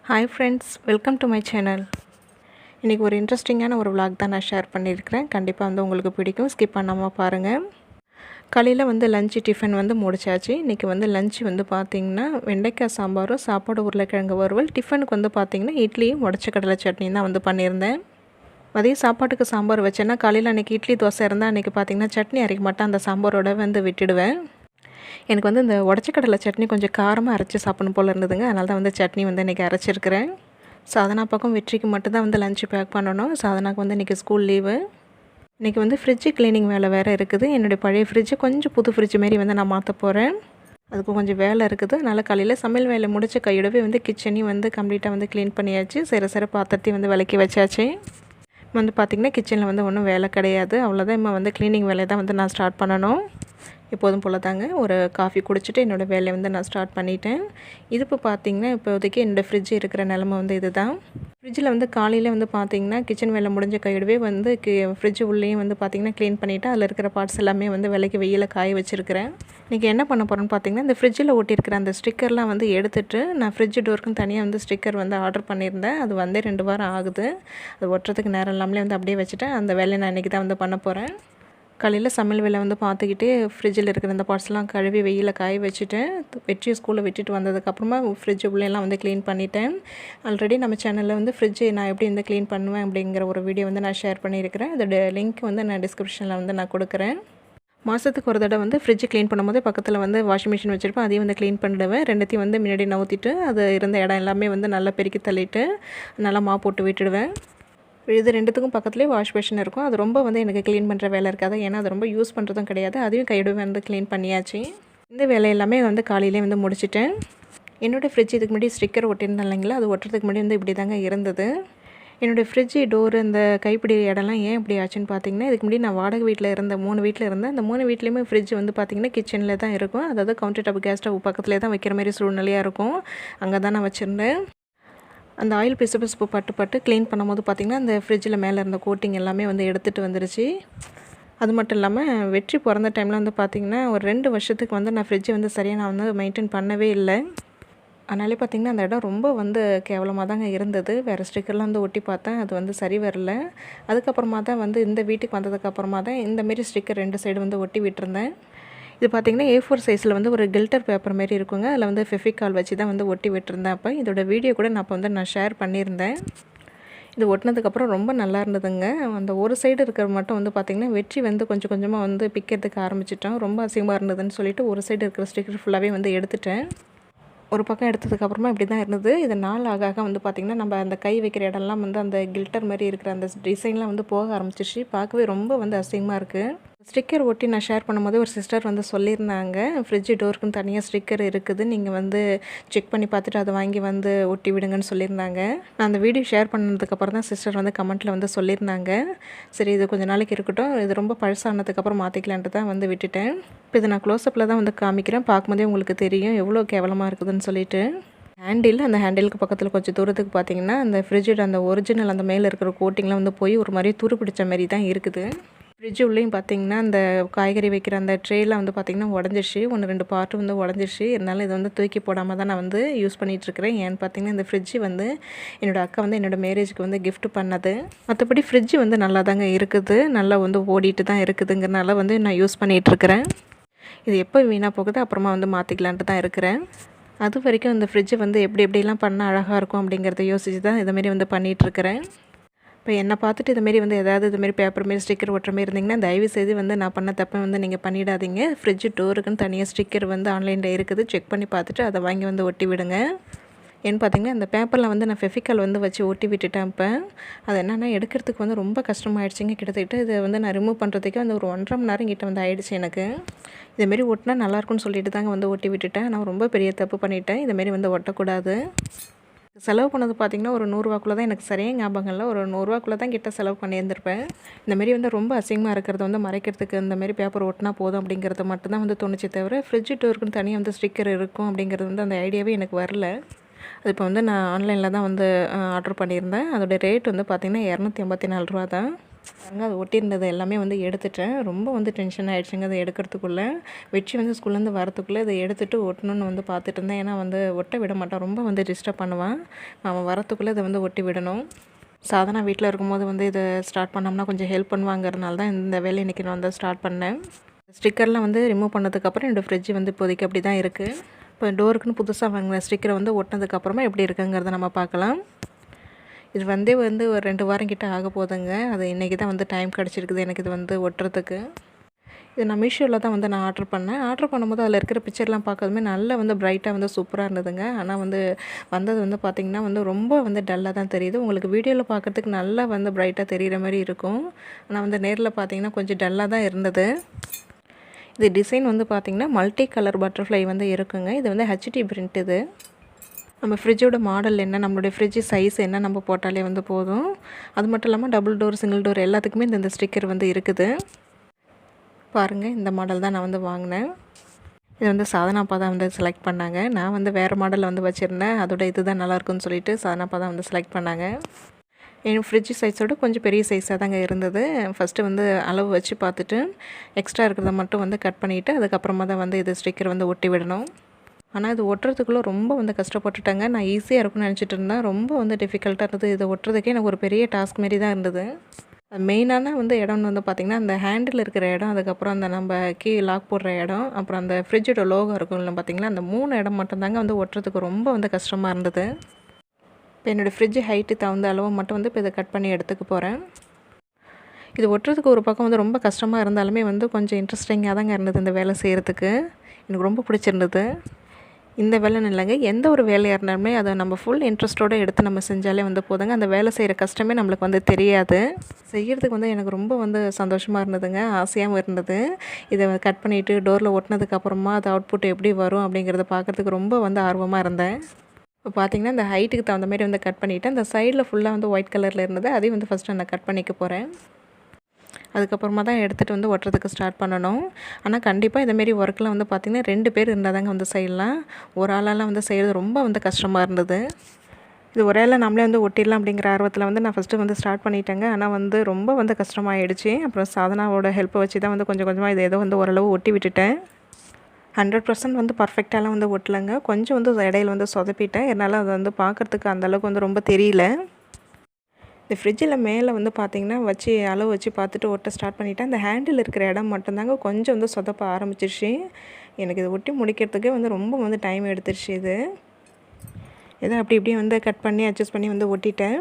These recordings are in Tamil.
Hi friends, welcome to my channel. இன்றைக்கி ஒரு இன்ட்ரெஸ்டிங்கான ஒரு vlog தான் நான் ஷேர் பண்ணியிருக்கிறேன். கண்டிப்பாக வந்து உங்களுக்கு பிடிக்கும், ஸ்கிப் பண்ணாமல் பாருங்கள். காலையில் வந்து லஞ்ச் டிஃபன் வந்து முடிச்சாச்சு. இன்றைக்கி வந்து லஞ்ச் வந்து பார்த்திங்கன்னா வெண்டைக்காய் சாம்பாரும் சாப்பாடு உருளைக்கிழங்கு வறுவல். டிஃபனுக்கு வந்து பார்த்திங்கன்னா இட்லியும் உடச்ச கடலை சட்னியும் தான் வந்து பண்ணியிருந்தேன். மதியம் சாப்பாட்டுக்கு சாம்பார் வச்சேன்னா காலையில் அன்றைக்கி இட்லி தோசை இருந்தால் அன்றைக்கி பார்த்திங்கன்னா சட்னி அரைக்க மாட்டேன், அந்த சாம்பாரோட வந்து விட்டுடுவேன். எனக்கு வந்து இந்த உடச்ச கடலை சட்னி கொஞ்சம் காரமாக அரைச்சி சாப்பிடணும் போல் இருந்ததுங்க. அதனால தான் வந்து சட்னி வந்து இன்றைக்கி அரைச்சிருக்கிறேன். சாதனா பக்கம் வெற்றிக்கு மட்டும்தான் வந்து லஞ்சு பேக் பண்ணணும். சாதனாக்கு வந்து இன்றைக்கி ஸ்கூல் லீவு. இன்றைக்கி வந்து ஃப்ரிட்ஜு க்ளீனிங் வேலை வேறு இருக்குது. என்னுடைய பழைய ஃப்ரிட்ஜு கொஞ்சம் புது ஃப்ரிட்ஜு மாரி வந்து நான் மாற்ற போகிறேன். அதுக்கு கொஞ்சம் வேலை இருக்குது. அதனால் காலையில் சமையல் வேலை முடிச்ச கையோடவே வந்து கிச்சனையும் வந்து கம்ப்ளீட்டாக வந்து க்ளீன் பண்ணியாச்சு. சிற பாத்திரத்தையும் வந்து விளக்கி வச்சாச்சு. வந்து பார்த்திங்கன்னா கிச்சனில் வந்து ஒன்றும் வேலை கிடையாது. அவ்வளோதான். இப்போ வந்து க்ளீனிங் வேலையை தான் வந்து நான் ஸ்டார்ட் பண்ணணும். எப்போதும் போல் தாங்க ஒரு காஃபி குடிச்சிட்டு என்னோடய வேலையை வந்து நான் ஸ்டார்ட் பண்ணிட்டேன். இது இப்போ பார்த்திங்கன்னா இப்போதைக்கு என்னோடய ஃப்ரிட்ஜ் இருக்கிற நிலமை வந்து இது தான். ஃப்ரிட்ஜில் வந்து காலையில் வந்து பார்த்திங்கன்னா கிச்சன் வேலை முடிஞ்ச கையோடவே வந்து ஃப்ரிட்ஜ் உள்ளேயும் வந்து பார்த்திங்கன்னா க்ளீன் பண்ணிவிட்டு அதில் இருக்கிற பார்ட்ஸ் எல்லாமே வந்து விலைக்கு வெயில காய வச்சுருக்கிறேன். இன்றைக்கி என்ன பண்ண போகிறேன்னு பார்த்திங்கன்னா இந்த ஃப்ரிட்ஜில் ஒட்டியிருக்கிற அந்த ஸ்டிக்கர்லாம் வந்து எடுத்துகிட்டு நான் ஃப்ரிட்ஜ் டோருக்குன்னு தனியாக வந்து ஸ்டிக்கர் வந்து ஆர்டர் பண்ணியிருந்தேன். அது வந்து 2 வாரம் ஆகுது. அது ஒட்டுறதுக்கு நேரம் இல்லாமலே வந்து அப்படியே வச்சுட்டேன். அந்த வேலையை நான் இன்றைக்கி தான் வந்து பண்ண போகிறேன். காலையில் சமையல் வேலை வந்து பார்த்துக்கிட்டே ஃப்ரிட்ஜில் இருக்கிற இந்த பார்ட்ஸ்லாம் கழுவி வெயிலில் காய வச்சுட்டேன். வெற்றியை ஸ்கூலில் விட்டுட்டு வந்ததுக்கப்புறமா ஃப்ரிட்ஜ் உள்ளேலாம் வந்து க்ளீன் பண்ணிட்டேன். ஆல்ரெடி நம்ம சேனலில் வந்து ஃப்ரிட்ஜ் நான் எப்படி வந்து க்ளீன் பண்ணுவேன் அப்படிங்கிற ஒரு வீடியோ வந்து நான் ஷேர் பண்ணியிருக்கிறேன். அதோட லிங்க் வந்து நான் டிஸ்கிரிப்ஷனில் வந்து நான் கொடுக்குறேன். மாதத்துக்கு ஒரு தடவை வந்து ஃப்ரிட்ஜ் க்ளீன் பண்ணும்போது பக்கத்தில் வந்து வாஷிங் மிஷின் வச்சுருப்பேன். அதையும் வந்து க்ளீன் பண்ணிடுவேன். ரெண்டுத்தையும் வந்து முன்னாடி நவுத்திட்டு அது இருந்த இடம் எல்லாமே வந்து நல்லா பெருக்கி தள்ளிட்டு நல்லா மாப் போட்டு விட்டுடுவேன். இது ரெண்டுத்துக்கும் பக்கத்துலேயே வாஷ் பேஷன் இருக்கும். அது ரொம்ப வந்து எனக்கு க்ளீன் பண்ணுற வேலை இருக்காது. ஏன்னா அது ரொம்ப யூஸ் பண்ணுறதும் கிடையாது. அதையும் கையோடு வந்து க்ளீன் பண்ணியாச்சு. இந்த வேலை எல்லாமே வந்து காலையிலே வந்து முடிச்சிட்டேன். என்னோடய ஃப்ரிட்ஜ் இதுக்கு முன்னாடி ஸ்டிக்கர் ஒட்டியிருந்தேன் இல்லைங்களா, அது ஒட்டுறதுக்கு முன்னாடி வந்து இப்படி தாங்க இருந்தது. என்னோடய ஃப்ரிட்ஜ் டோரு இந்த கைப்பிடி இடம்லாம் ஏன் இப்படி ஆச்சுன்னு பார்த்தீங்கன்னா, இதுக்கு முன்னாடி நான் வாடகை வீட்டில் இருந்த 3 வீட்டில் இருந்தேன். அந்த 3 வீட்லேயுமே ஃப்ரிட்ஜ் வந்து பார்த்திங்கன்னா கிச்சனில் தான் இருக்கும். அதாவது கவுண்டர் டாப் கேஸ் ஸ்டவ் பக்கத்துலேயே தான் வைக்கிற மாதிரி சூழ்நிலையாக இருக்கும். அங்கே தான் நான் வச்சுருந்தேன். அந்த ஆயில் பிசுபிசுப்பு பட்டு க்ளீன் பண்ணும்போது பார்த்திங்கன்னா அந்த ஃப்ரிட்ஜில் மேலே இருந்த கோட்டிங் எல்லாமே வந்து எடுத்துகிட்டு வந்துருச்சு. அது மட்டும் இல்லாமல் வெற்றி பிறந்த டைமில் வந்து பார்த்திங்கன்னா ஒரு 2 வருஷத்துக்கு வந்து நான் ஃப்ரிட்ஜை வந்து சரியாக நான் வந்து மெயின்டைன் பண்ணவே இல்லை. அதனாலே பார்த்திங்கன்னா அந்த இடம் ரொம்ப வந்து கேவலமாக தாங்க இருந்தது. வேறு ஸ்டிக்கர்லாம் வந்து ஒட்டி பார்த்தேன், அது வந்து சரி வரல. அதுக்கப்புறமா தான் வந்து இந்த வீட்டுக்கு வந்ததுக்கப்புறமா தான் இந்தமாரி ஸ்டிக்கர் 2 சைடு வந்து ஒட்டி விட்டுருந்தேன். இது பார்த்திங்கன்னா A4 சைஸில் வந்து ஒரு கில்டர் பேப்பர் மாரி இருக்குங்க. அதில் வந்து ஃபெவிகால் வச்சு தான் வந்து ஒட்டி விட்டுருந்தேன். அப்போ இதோட வீடியோ கூட நான் அப்போ வந்து நான் ஷேர் பண்ணியிருந்தேன். இது ஒட்டினதுக்கப்புறம் ரொம்ப நல்லா இருந்ததுங்க. அந்த ஒரு சைடு இருக்கிற மட்டும் வந்து பார்த்திங்கன்னா வெற்றி வந்து கொஞ்சம் கொஞ்சமாக வந்து பிக்கிறதுக்கு ஆரம்பிச்சிட்டோம். ரொம்ப அசிங்கமாக இருந்ததுன்னு சொல்லிட்டு ஒரு சைடு இருக்கிற ஸ்டிக்கர் ஃபுல்லாகவே வந்து எடுத்துட்டேன். ஒரு பக்கம் எடுத்ததுக்கப்புறமா இப்படி தான் இருந்தது. இது நாள் ஆக ஆக வந்து பார்த்திங்கன்னா நம்ம அந்த கை வைக்கிற இடம்லாம் வந்து அந்த கில்டர் மாதிரி இருக்கிற அந்த டிசைன்லாம் வந்து போக ஆரம்பிச்சிச்சு. பார்க்கவே ரொம்ப வந்து அசிங்கமாக இருக்குது. ஸ்டிக்கர் ஒட்டி நான் ஷேர் பண்ணும்போது ஒரு சிஸ்டர் வந்து சொல்லியிருந்தாங்க, ஃப்ரிட்ஜ் டோருக்குன்னு தனியாக ஸ்டிக்கர் இருக்குது, நீங்கள் வந்து செக் பண்ணி பார்த்துட்டு அதை வாங்கி வந்து ஒட்டி விடுங்கன்னு சொல்லியிருந்தாங்க. நான் அந்த வீடியோ ஷேர் பண்ணதுக்கப்புறம் தான் சிஸ்டர் வந்து கமெண்ட்டில் வந்து சொல்லியிருந்தாங்க. சரி இது கொஞ்சம் நாளைக்கு இருக்கட்டும், இது ரொம்ப பழசானதுக்கப்புறம் மாற்றிக்கலான்ட்டு தான் வந்து விட்டுட்டேன். இப்போ இதை நான் க்ளோஸ்அப்பில் தான் வந்து காமிக்கிறேன். பார்க்கும்போதே உங்களுக்கு தெரியும் எவ்வளோ கேவலமாக இருக்குதுன்னு சொல்லிட்டு. அந்த ஹேண்டிலுக்கு பக்கத்தில் கொஞ்சம் தூரத்துக்கு பார்த்தீங்கன்னா அந்த ஃப்ரிட்ஜோட அந்த ஒரிஜினல் அந்த மேலே இருக்கிற கோட்டிங்லாம் வந்து போய் ஒரு மாதிரி துரு பிடிச்ச மாதிரி தான் இருக்குது. ஃப்ரிட்ஜ் உள்ளேயும் பார்த்திங்கன்னா அந்த காய்கறி வைக்கிற அந்த ட்ரேலாம் வந்து பார்த்திங்கன்னா உடஞ்சிருச்சு. 1-2 பார்ட்டு வந்து உடஞ்சிருச்சு. இருந்தாலும் இதை வந்து தூக்கி போடாமல் தான் நான் வந்து யூஸ் பண்ணிகிட்ருக்கிறேன். ஏன்னு பார்த்திங்கன்னா இந்த ஃப்ரிட்ஜ் வந்து என்னோடய அக்கா வந்து என்னோடய மேரேஜுக்கு வந்து கிஃப்ட் பண்ணது. மற்றபடி ஃப்ரிட்ஜ் வந்து நல்லா தாங்க இருக்குது, நல்லா வந்து ஓடிட்டு தான் இருக்குதுங்கிறனால வந்து நான் யூஸ் பண்ணிகிட்ருக்கிறேன். இது எப்போ வீணாக போகுது அப்புறமா வந்து மாற்றிக்கலான்ட்டு தான் இருக்கிறேன். அது வரைக்கும் இந்த ஃப்ரிட்ஜை வந்து எப்படிலாம் பண்ணால் அழகாக இருக்கும் அப்படிங்கிறத யோசித்து தான் இதுமாரி வந்து பண்ணிகிட்ருக்கிறேன். இப்போ என்னை பார்த்துட்டு இதுமாரி வந்து ஏதாவது இதுமாரி பேப்பர் மாரி ஸ்டிக்கர் ஒட்டுற மாரி இருந்திங்கன்னா தயவுசெய்து வந்து நான் பண்ண தப்பை வந்து நீங்கள் பண்ணிடாதீங்க. ஃப்ரிட்ஜ் டோருக்குன்னு தனியாக ஸ்டிக்கர் வந்து ஆன்லைனில் இருக்குது, செக் பண்ணி பார்த்துட்டு அதை வாங்கி வந்து ஒட்டி விடுங்க. ஏன்னு பார்த்தீங்கன்னா அந்த பேப்பரில் வந்து நான் ஃபெவிகால் வந்து வச்சு ஒட்டி விட்டுட்டேன். இப்போ அது என்னென்னா எடுக்கிறதுக்கு வந்து ரொம்ப கஷ்டமாயிடுச்சுங்க. கிட்டத்தட்ட இதை வந்து நான் ரிமூவ் பண்ணுறதுக்கே வந்து ஒரு 1.5 மணி நேரம் கிட்ட வந்து ஆயிடுச்சு எனக்கு. இதுமாரி ஒட்டினா நல்லாயிருக்குன்னு சொல்லிட்டு தாங்க வந்து ஒட்டி விட்டுட்டேன். நான் ரொம்ப பெரிய தப்பு பண்ணிட்டேன். இதுமாரி வந்து ஒட்டக்கூடாது. செலவு பண்ணது பார்த்திங்கன்னா ஒரு 100 ரூபாக்குள்ளே தான், எனக்கு சரியாக ஞாபகம் இல்லை, ஒரு 100 ரூபாக்குள்ளே தான் கிட்ட செலவு பண்ணியிருந்திருப்பேன். இந்தமாரி வந்து ரொம்ப அசிங்கமாக இருக்கிறத வந்து மறைக்கிறதுக்கு இந்தமாரி பேப்பர் ஒட்டினா போதும் அப்படிங்கிறது மட்டும்தான் வந்து தோணுச்சு தவிர ஃப்ரிட்ஜ் டோருக்குன்னு தனியாக வந்து ஸ்டிக்கர் இருக்கும் அப்படிங்கிறது வந்து அந்த ஐடியாவே எனக்கு வரல. அது இப்போ வந்து நான் ஆன்லைனில் தான் வந்து ஆர்டர் பண்ணியிருந்தேன். அதோடய ரேட் வந்து பார்த்திங்கன்னா 284 ரூபா தான். பாருங்க அது ஒட்டியிருந்தது எல்லாமே வந்து எடுத்துட்டேன். ரொம்ப வந்து டென்ஷன் ஆகிடுச்சுங்க அதை எடுக்கிறதுக்குள்ளே. வெற்றி வந்து ஸ்கூல்லேருந்து வரத்துக்குள்ளே இதை எடுத்துகிட்டு ஒட்டணுன்னு வந்து பார்த்துட்டு இருந்தேன். ஏன்னா வந்து ஒட்ட விட மாட்டான், ரொம்ப வந்து டிஸ்டர்ப் பண்ணுவான். அவன் வரத்துக்குள்ளே இதை வந்து ஒட்டி விடணும். சாதனா வீட்டில் இருக்கும்போது வந்து இதை ஸ்டார்ட் பண்ணோம்னா கொஞ்சம் ஹெல்ப் பண்ணுவாங்கிறதுனால தான் இந்த வேலையை இன்றைக்கி நான் வந்து ஸ்டார்ட் பண்ணேன். ஸ்டிக்கர்லாம் வந்து ரிமூவ் பண்ணதுக்கப்புறம் என்னோடய ஃப்ரிட்ஜ் வந்து இப்போதைக்கு அப்படி தான் இருக்குது. இப்போ டோருக்குன்னு புதுசாக வாங்கின ஸ்டிக்கரை வந்து ஒட்டினதுக்கப்புறமா எப்படி இருக்குங்கிறத நம்ம பார்க்கலாம். இது வந்து ஒரு 2 வாரம் கிட்ட ஆக போகுதுங்க. அது இன்றைக்கி தான் வந்து டைம் கிடச்சிருக்குது எனக்கு இது வந்து ஒட்டுறதுக்கு. இது நான் மீஷோவில் தான் வந்து நான் ஆர்டர் பண்ணேன். ஆர்டர் பண்ணும்போது அதில் இருக்கிற பிக்சர்லாம் பார்க்கறதுமே நல்லா வந்து பிரைட்டாக வந்து சூப்பராக இருந்ததுங்க. ஆனால் வந்து வந்தது வந்து பார்த்திங்கன்னா வந்து ரொம்ப வந்து டல்லாக தான் தெரியுது. உங்களுக்கு வீடியோவில் பார்க்குறதுக்கு நல்லா வந்து பிரைட்டாக தெரிகிற மாதிரி இருக்கும். ஆனால் வந்து நேரில் பார்த்திங்கன்னா கொஞ்சம் டல்லாக தான் இருந்தது. இது டிசைன் வந்து பார்த்திங்கன்னா மல்டி கலர் பட்டர்ஃப்ளை வந்து இருக்குங்க. இது வந்து ஹெச்டி பிரிண்ட் இது. நம்ம ஃப்ரிட்ஜோட மாடல் என்ன, நம்மளுடைய ஃப்ரிட்ஜ் சைஸ் என்ன நம்ம போட்டாலே வந்து போதும். அது மட்டும் இல்லாமல் டபுள் டோர், சிங்கிள் டோர் எல்லாத்துக்குமே இந்த ஸ்டிக்கர் வந்து இருக்குது. பாருங்கள், இந்த மாடல் தான் நான் வந்து வாங்கினேன். இது வந்து சாதனாப்பா தான் வந்து செலக்ட் பண்ணாங்க. நான் வந்து வேறு மாடலில் வந்து வச்சுருந்தேன். அதோட இது தான் நல்லாயிருக்குன்னு சொல்லிட்டு சாதனாப்பா தான் வந்து செலக்ட் பண்ணாங்க. என் ஃப்ரிட்ஜ் சைஸோட கொஞ்சம் பெரிய சைஸாக தாங்க இருந்தது. ஃபஸ்ட்டு வந்து அளவு வச்சு பார்த்துட்டு எக்ஸ்ட்ரா இருக்கிறத மட்டும் வந்து கட் பண்ணிவிட்டு அதுக்கப்புறமா தான் வந்து இது ஸ்டிக்கர் வந்து ஒட்டி விடணும். ஆனால் இது ஒட்டுறதுக்குள்ளே ரொம்ப வந்து கஷ்டப்பட்டுட்டேங்க. நான் ஈஸியாக இருக்கும்னு நினச்சிட்டு இருந்தேன். ரொம்ப வந்து டிஃபிகல்ட்டாக இருந்தது. இதை ஒட்டுறதுக்கே எனக்கு ஒரு பெரிய டாஸ்க் மாரி தான் இருந்தது. மெயினான வந்து இடம்னு வந்து பார்த்திங்கன்னா அந்த ஹேண்டில் இருக்கிற இடம், அதுக்கப்புறம் அந்த நம்ம கீ லாக் போடுற இடம், அப்புறம் அந்த ஃப்ரிட்ஜோட லோகோ இருக்கும்ல பார்த்திங்களா, அந்த 3 இடம் மட்டும்தாங்க வந்து ஒட்டுறதுக்கு ரொம்ப வந்து கஷ்டமாக இருந்தது. இப்போ என்னோடய ஃப்ரிட்ஜ் ஹைட்டு தகுந்த அளவு மட்டும் வந்து இப்போ இதை கட் பண்ணி எடுத்துக்க போகிறேன். இது ஒட்டுறதுக்கு ஒரு பக்கம் வந்து ரொம்ப கஷ்டமாக இருந்தாலுமே வந்து கொஞ்சம் இன்ட்ரெஸ்டிங்காக தாங்க இருந்தது இந்த வேலை செய்கிறதுக்கு. எனக்கு ரொம்ப பிடிச்சிருந்தது. இந்த வேலைன்னு இல்லைங்க, எந்த ஒரு வேலையாக இருந்தாலுமே அதை நம்ம ஃபுல் இன்ட்ரெஸ்ட்டோடு எடுத்து நம்ம செஞ்சாலே வந்து போதுங்க. அந்த வேலை செய்கிற கஷ்டமே நம்மளுக்கு வந்து தெரியாது. செய்கிறதுக்கு வந்து எனக்கு ரொம்ப வந்து சந்தோஷமாக இருந்ததுங்க, ஆசையாகவும் இருந்தது. இதை கட் பண்ணிவிட்டு டோரில் ஒட்டினதுக்கப்புறமா அது அவுட்புட் எப்படி வரும் அப்படிங்கிறத பார்க்குறதுக்கு ரொம்ப வந்து ஆர்வமாக இருந்தேன். இப்போ பார்த்திங்கன்னா இந்த ஹைட்டுக்கு தகுந்த மாதிரி வந்து கட் பண்ணிவிட்டேன். அந்த சைடில் ஃபுல்லாக வந்து ஒயிட் கலரில் இருந்தது, அதையும் வந்து ஃபஸ்ட்டு நான் கட் பண்ணிக்க போகிறேன். அதுக்கப்புறமா தான் எடுத்துகிட்டு வந்து ஒட்டுறதுக்கு ஸ்டார்ட் பண்ணணும். ஆனால் கண்டிப்பாக இதேமாரி ஒர்க்கெலாம் வந்து பார்த்திங்கன்னா 2 பேர் இருந்தால் தாங்க வந்து செய்யலாம். ஒரு ஆளாலாம் வந்து செய்கிறது ரொம்ப வந்து கஷ்டமாக இருந்தது. இது ஒரே ஆளாக நம்மளே வந்து ஒட்டிடலாம் அப்படிங்கிற ஆர்வத்தில் வந்து நான் ஃபஸ்ட்டு வந்து ஸ்டார்ட் பண்ணிட்டேங்க. ஆனால் வந்து ரொம்ப வந்து கஷ்டமாயிடுச்சு. அப்புறம் சாதனாவோட ஹெல்ப்பை வச்சு தான் வந்து கொஞ்சம் கொஞ்சமாக இதை ஏதோ வந்து ஓரளவு ஒட்டி விட்டுட்டேன். 100% வந்து பர்ஃபெக்டாலாம் வந்து ஒட்டலைங்க. கொஞ்சம் வந்து இடையில வந்து சொதப்பிட்டேன். என்னால் அது வந்து பார்க்குறதுக்கு அந்தளவுக்கு வந்து ரொம்ப தெரியல. இந்த ஃப்ரிட்ஜில் மேலே வந்து பார்த்திங்கன்னா வச்சு அளவு வச்சு பார்த்துட்டு ஒட்ட ஸ்டார்ட் பண்ணிவிட்டேன். அந்த ஹேண்டில் இருக்கிற இடம் மட்டும்தாங்க கொஞ்சம் வந்து சொதப்ப ஆரம்பிச்சிருச்சு. எனக்கு இதை ஒட்டி முடிக்கிறதுக்கே வந்து ரொம்ப வந்து டைம் எடுத்துருச்சு. இது ஏதோ அப்படி இப்படி வந்து கட் பண்ணி அட்ஜஸ்ட் பண்ணி வந்து ஒட்டிட்டேன்.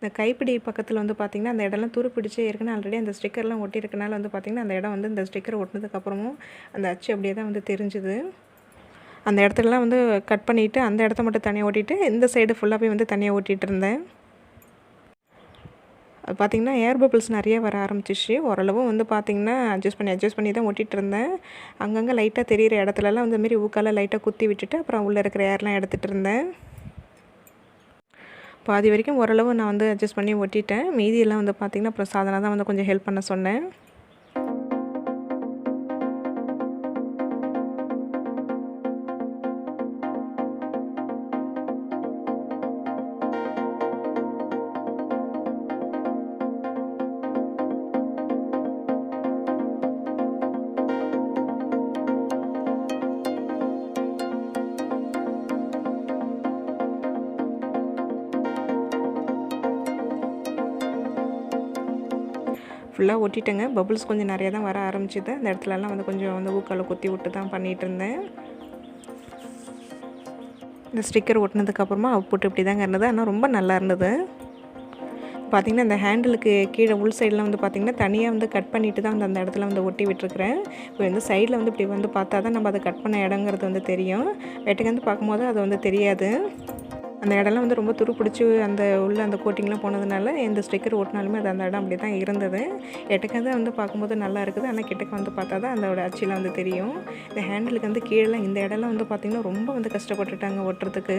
இந்த கைப்பிடி பக்கத்தில் வந்து பார்த்திங்கன்னா அந்த இடம்லாம் துரு பிடிச்சே இருக்குன்னு ஆல்ரெடி அந்த ஸ்டிக்கர்லாம் ஒட்டியிருக்கனால வந்து பார்த்திங்கன்னா அந்த இடம் வந்து இந்த ஸ்டிக்கர் ஒட்டினதுக்கப்புறமும் அந்த அச்சு அப்படியே தான் வந்து தெரிஞ்சுது. அந்த இடத்துலலாம் வந்து கட் பண்ணிவிட்டு அந்த இடத்த மட்டும் தனியாக ஓட்டிட்டு இந்த சைடு ஃபுல்லாகவே வந்து தனியாக ஓட்டிகிட்டு இருந்தேன். அது பார்த்திங்கன்னா ஏர் பபிள்ஸ் நிறைய வர ஆரம்பிச்சிச்சு. ஓரளவு வந்து பார்த்திங்கன்னா அட்ஜஸ்ட் பண்ணி தான் ஓட்டிகிட்டு இருந்தேன். அங்கங்கே லைட்டாக தெரிகிற இடத்துலலாம் வந்து மாரி ஊக்கால லைட்டாக குத்தி விட்டுட்டு அப்புறம் உள்ளே இருக்கிற ஏர்லாம் எடுத்துகிட்டு இருந்தேன். பாதி வரைக்கும் ஓரளவு நான் வந்து அட்ஜஸ்ட் பண்ணி ஒட்டிட்டேன். மீதியெல்லாம் வந்து பார்த்திங்கன்னா அப்புறம் சாதனா தான் வந்து கொஞ்சம் ஹெல்ப் பண்ண சொன்னேன். ஃபுல்லாக ஒட்டிட்டேங்க. பபுள்ஸ் கொஞ்சம் நிறையா தான் வர ஆரம்பிச்சிது. அந்த இடத்துலலாம் வந்து கொஞ்சம் வந்து ஊக்கால் குத்தி விட்டு தான் பண்ணிகிட்டு இருந்தேன். இந்த ஸ்டிக்கர் ஒட்டினதுக்கப்புறமா அவுட்புட் இப்படி தாங்க இருந்தது. ஆனால் ரொம்ப நல்லா இருந்தது. பார்த்திங்கன்னா இந்த ஹேண்டிலுக்கு கீழே உள் சைடில் வந்து பார்த்திங்கன்னா தனியாக வந்து கட் பண்ணிவிட்டு தான் வந்து அந்த இடத்துல வந்து ஒட்டி விட்டுருக்குறேன். இப்போ வந்து சைடில் வந்து இப்படி வந்து பார்த்தா தான் நம்ம அதை கட் பண்ண இடங்கிறது வந்து தெரியும். வெட்டுக்கு பார்க்கும்போது அது வந்து தெரியாது. அந்த இடம்லாம் வந்து ரொம்ப துரு பிடிச்சி அந்த உள்ள அந்த கோட்டிங்லாம் போனதுனால எந்த ஸ்டிக்கர் ஓட்டினாலுமே அது அந்த இடம் அப்படி தான் இருந்தது. எட்டக்க வந்து பார்க்கும்போது நல்லா இருக்குது. ஆனால் கிட்டக்க வந்து பார்த்தா தான் அதோட அச்சிலாம் வந்து தெரியும். இந்த ஹேண்டிலுக்கு வந்து கீழே இந்த இடம்லாம் வந்து பார்த்திங்கன்னா ரொம்ப வந்து கஷ்டப்பட்டுட்டாங்க ஒட்டுறதுக்கு.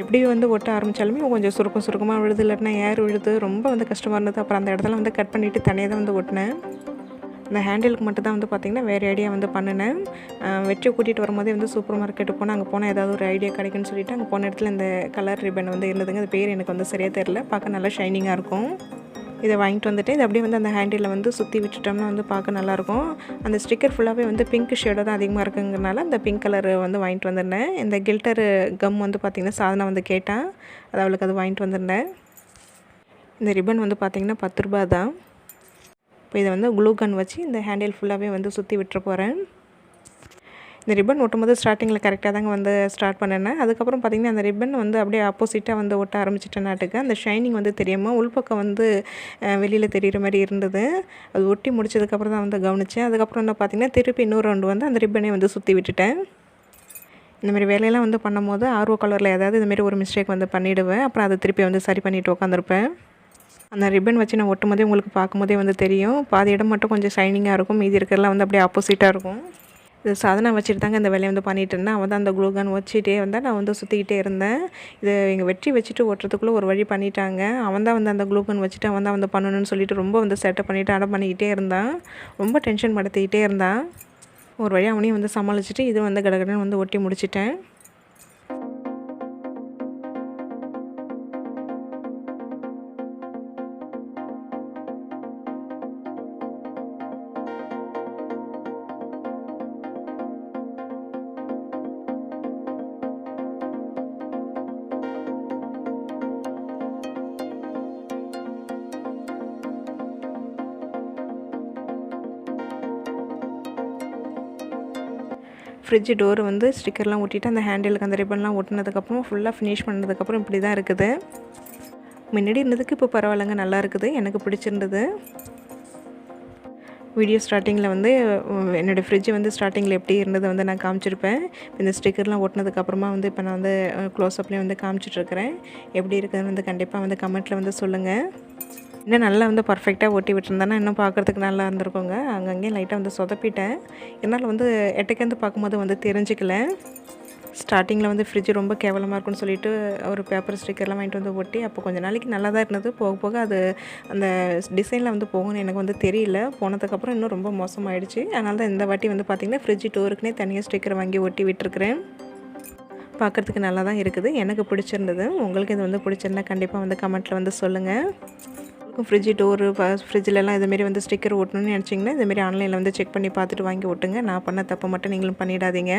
எப்படி வந்து ஒட்ட ஆரம்பித்தாலுமே கொஞ்சம் சுருக்கமாக விழுது, இல்லாட்டினா ஏர் விழுது, ரொம்ப வந்து கஷ்டமாக இருந்தது. அப்புறம் அந்த இடத்துல வந்து கட் பண்ணிவிட்டு தனியாக தான் வந்து ஒட்டினேன். இந்த ஹேண்டிலுக்கு மட்டும் தான் வந்து பார்த்திங்கன்னா வேறு ஐடியா வந்து பண்ணினேன். வெற்றி கூட்டிகிட்டு வரும்போதே வந்து சூப்பர் மார்க்கெட்டு போனால் அங்கே போனால் ஏதாவது ஒரு ஐடியா கிடைக்குன்னு சொல்லிவிட்டு அங்கே போன இடத்துல இந்த கலர் ரிப்பன் வந்து இருந்ததுங்க. அது பேர் எனக்கு வந்து சரியாக தெரில. பார்க்க நல்லா ஷைனிங்காக இருக்கும். இதை வாங்கிட்டு வந்துட்டு இதை அப்படியே வந்து அந்த ஹேண்டிலில் வந்து சுற்றி விட்டுட்டோம்னா வந்து பார்க்க நல்லாயிருக்கும். அந்த ஸ்டிக்கர் ஃபுல்லாகவே வந்து பிங்க் ஷேடாக தான் அதிகமாக இருக்குங்கிறனால அந்த பிங்க் கலர் வந்து வாங்கிட்டு வந்திருந்தேன். இந்த கில்டர் கம் வந்து பார்த்திங்கன்னா சாதனை வந்து கேட்டால் அது அவளுக்கு அது வாங்கிட்டு வந்திருந்தேன். இந்த ரிப்பன் வந்து பார்த்திங்கன்னா 10 ரூபா தான். இப்போ இதை வந்து க்ளூ கன் வச்சு இந்த ஹேண்டில் ஃபுல்லாகவே வந்து சுற்றி விட்டுற போகிறேன். இந்த ரிப்பன் ஒட்டும்போது ஸ்டார்டிங்கில் கரெக்டாக தாங்க வந்து ஸ்டார்ட் பண்ணினேன். அதுக்கப்புறம் பார்த்திங்கன்னா அந்த ரிப்பன் வந்து அப்படியே ஆப்போசிட்டாக வந்து ஒட்ட ஆரம்பிச்சிட்டேனாட்டுக்கு அந்த ஷைனிங் வந்து தெரியாமல் உள்பக்கம் வந்து வெளியில் தெரிகிற மாதிரி இருந்தது. அது ஒட்டி முடிச்சதுக்கப்புறம் தான் வந்து கவனித்தேன். அதுக்கப்புறம் வந்து பார்த்திங்கன்னா திருப்பி இன்னொரு ரவுண்டு வந்து அந்த ரிப்பனே வந்து சுற்றி விட்டுட்டேன். இந்தமாரி வேலையெல்லாம் வந்து பண்ணும்போது ஆர்வ கலரில் ஏதாவது இதுமாரி ஒரு மிஸ்டேக் வந்து பண்ணிவிடுவேன். அப்புறம் அதை திருப்பி வந்து சரி பண்ணிவிட்டு உட்காந்துருப்பேன். அந்த ரிப்பன் வச்சு நான் ஒட்டும் போதே உங்களுக்கு பார்க்கும்போதே வந்து தெரியும். பாதி இடம் மட்டும் கொஞ்சம் ஷைனிங்காக இருக்கும். மீதி இருக்கிறதெல்லாம் வந்து அப்படியே ஆப்போசிட்டாக இருக்கும். இது சாதனை வச்சுட்டு தாங்க இந்த வேலையை வந்து பண்ணிகிட்டு இருந்தேன். அவன் தான் அந்த க்ளூகன் வச்சுட்டே வந்தால் நான் வந்து சுற்றிக்கிட்டே இருந்தேன். இது எங்கள் வெற்றி வச்சுட்டு ஓட்டுறதுக்குள்ளே ஒரு வழி பண்ணிட்டாங்க. அவன் தான் வந்து அந்த க்ளூகன் வச்சுட்டு அவன் தான் வந்து பண்ணணும்னு சொல்லிட்டு ரொம்ப வந்து செட்டப் பண்ணிவிட்டு அடம் பண்ணிக்கிட்டே இருந்தான். ரொம்ப டென்ஷன் படுத்திக்கிட்டே இருந்தான். ஒரு வழி அவனையும் வந்து சமாளிச்சுட்டு இது வந்து கடகடன்னு வந்து ஒட்டி முடிச்சிட்டேன். ஃப்ரிட்ஜ் டோர் வந்து ஸ்டிக்கர்லாம் ஒட்டிட்டு அந்த ஹேண்டிலுக்கு அந்த ரிப்பன்லாம் ஒட்டினதுக்கப்புறம் ஃபுல்லாக ஃபினிஷ் பண்ணதுக்கப்புறம் இப்படி தான் இருக்குது. முன்னாடி இருந்ததுக்கு இப்போ பரவாயில்லைங்க, நல்லா இருக்குது. எனக்கு பிடிச்சிருந்தது. வீடியோ ஸ்டார்டிங்கில் வந்து என்னோடய ஃப்ரிட்ஜ் வந்து ஸ்டார்டிங்கில் எப்படி இருந்தது வந்து நான் காமிச்சிருப்பேன். இந்த ஸ்டிக்கர்லாம் ஒட்டினதுக்கப்புறமா வந்து இப்போ நான் வந்து க்ளோஸ்அப்லேயும் வந்து காமிச்சிட்ருக்கிறேன். எப்படி இருக்குதுன்னு வந்து கண்டிப்பாக வந்து கமெண்ட்டில் வந்து சொல்லுங்கள். இன்னும் நல்லா வந்து பர்ஃபெக்டாக ஒட்டி விட்டுருந்தேன்னா இன்னும் பார்க்குறதுக்கு நல்லா இருந்திருக்குங்க. அங்கங்கேயும் லைட்டாக வந்து சொதப்பிட்டேன். என்னால் வந்து எட்டக்கேந்து பார்க்கும்போது வந்து தெரிஞ்சிக்கல. ஸ்டார்டிங்கில் வந்து ஃப்ரிட்ஜ் ரொம்ப கேவலமாக இருக்குன்னு சொல்லிட்டு ஒரு பேப்பர் ஸ்டிக்கர்லாம் வாங்கிட்டு வந்து ஒட்டி அப்போ கொஞ்சம் நாளைக்கு நல்லா தான் இருந்தது. போக போக அது அந்த டிசைனில் வந்து போகும்னு எனக்கு வந்து தெரியல. போனதுக்கப்புறம் இன்னும் ரொம்ப மோசமாகிடுச்சு. அதனால தான் இந்த வாட்டி வந்து பார்த்திங்கன்னா ஃப்ரிட்ஜ் டோருக்குனே தனியாக ஸ்டிக்கர் வாங்கி ஒட்டி விட்டுருக்குறேன். பார்க்குறதுக்கு நல்லா தான் இருக்குது. எனக்கு பிடிச்சிருந்தது. உங்களுக்கு இது வந்து பிடிச்சிருந்தா கண்டிப்பாக வந்து கமெண்ட்டில் வந்து சொல்லுங்கள். ஃப்ரிட்ஜ் டோரு ஃப்ரிட்ஜிலலாம் இதுமாரி வந்து ஸ்டிக்கர் ஒட்டணும்னு நினச்சிங்கன்னா இதுமாரி ஆன்லைனில் வந்து செக் பண்ணி பார்த்துட்டு வாங்கி ஒட்டுங்க. நான் பண்ண தப்பை மட்டும் நீங்களும் பண்ணிடாதீங்க.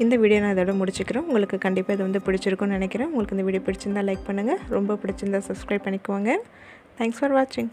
இந்த வீடியோ நான் இதோட முடிச்சுக்கிறேன். உங்களுக்கு கண்டிப்பாக இது வந்து பிடிச்சிருக்குன்னு நினைக்கிறேன். உங்களுக்கு இந்த வீடியோ பிடிச்சிருந்தால் லைக் பண்ணுங்கள். ரொம்ப பிடிச்சிருந்தால் சப்ஸ்கிரைப் பண்ணிக்குவாங்க. தேங்க்ஸ் ஃபார் வாட்சிங்.